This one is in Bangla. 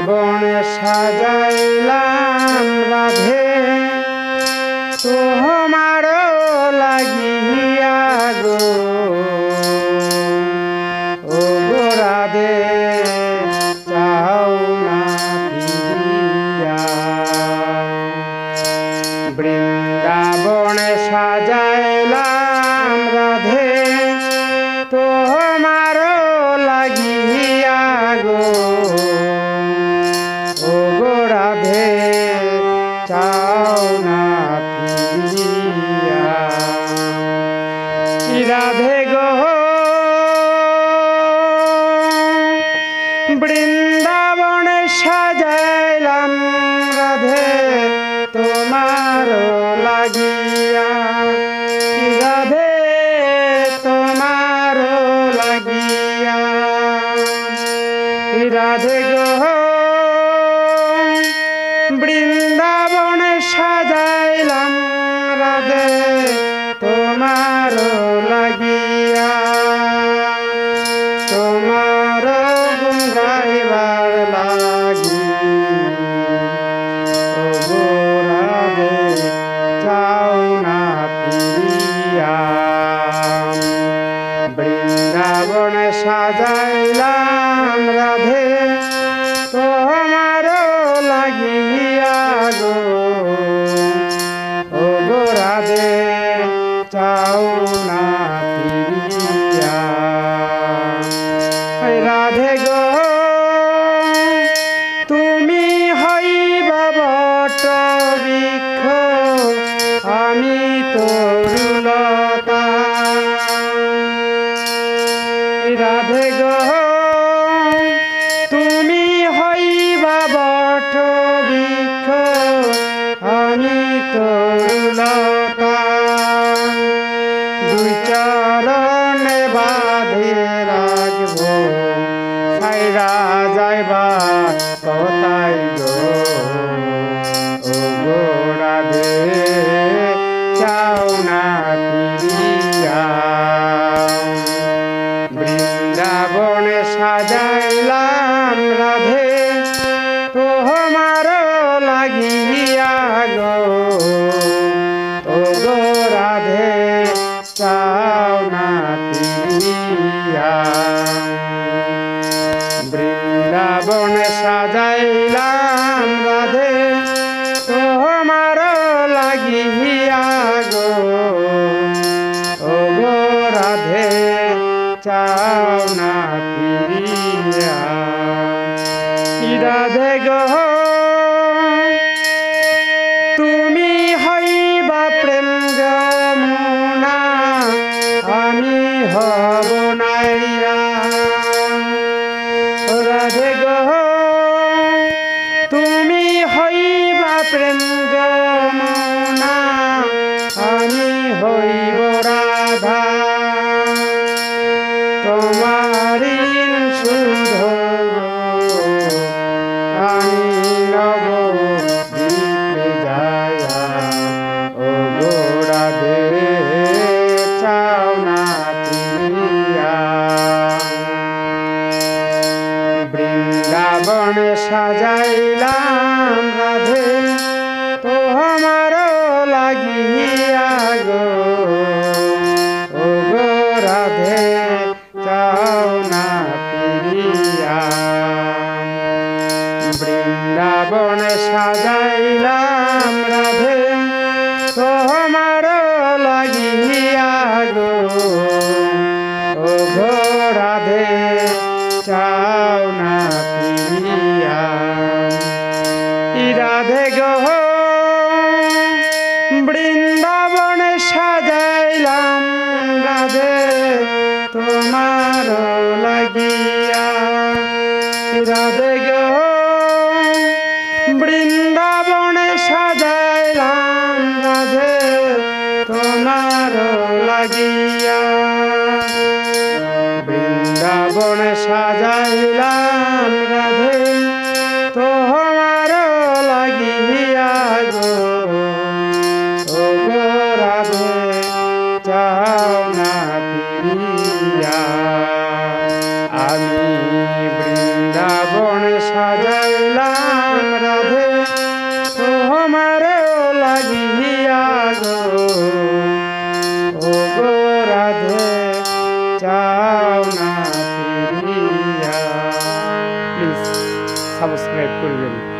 বৃন্দাবনে সাজাইলাম রাধে তোমার লাগিয়া গো, ও গো রাধে চাও না ফিরিয়া। বৃন্দাবনে সাজাইলাম রাধে তোমার লাগিয়া গো, ও গো রাধে চাও না ফিরিয়া। রাধে গো বৃন্দাবনে সাজাইলাম রাধে তোমার লাগিয়া, রাধে তোমার লাগিয়া। রাধে গো বৃন্দাবনে সাজাইলাম রাধে তোমার লাগিয়া, তোমার গুণ গাইবার লাগি, ও গো রাধে চাও না ফিরিয়া। বৃন্দাবনে সাজাইলাম রাধে তোমার লাগিয়া গো, ও গো রাধে চাও না ফিরিয়া। রাধে গো তুমি হইবা বট বৃক্ষ, আমি তরুলতা। রাধে গো তুমি হইবা বট বৃক্ষ, আমি তরুলতা। দুই চরণে বাঁধে রাখবো, ছাইরা যাইবা কোথায় গো, ও গো রাধে চাও না ফিরিয়া। বৃন্দাবনে সাজাইলাম রাধে তোমার লাগিয়া গো, ও গো রাধে চাও না ফিরিয়া। বৃন্দাবনে সাজাইলাম রাধে তোমার লাগিয়া গো, ও গো রাধে চাও না ফিরিয়া। রাধে গো তুমি হইবা প্রেম যমুনা, আমি হব নাইরা। রাধে গো তুমি হইবা প্রেম যমুনা, আমি হইব রাধা। তোমারি শুদ্ধ আমি নব দ্বীপে যায়া, ও গো রাধে চাও না ফিরিয়া। বৃন্দাবনে সাজাইলাম রাধে তোমার লাগিয়া গো, ও গো রাধে চাও না ফিরিয়া। বৃন্দাবনে সাজাইলাম রাধে তোমার লাগিয়া গো, ও গো রাধে চাও না ফিরিয়া। রাধে গো বৃন্দাবনে সাজাইলাম রাধে তোমার লাগিয়া। রাধে গো বৃন্দাবনে সাজাইলাম রাধে তোমার লাগিয়া। বৃন্দাবনে সাজাইলাম রাধে তোমার লাগিয়া গো, ও গো রাধে চাও না ফিরিয়া। আমি বৃন্দাবনে সাজাইলাম না ফিরিয়া। প্লিজ সাবস্ক্রাইব করবেন।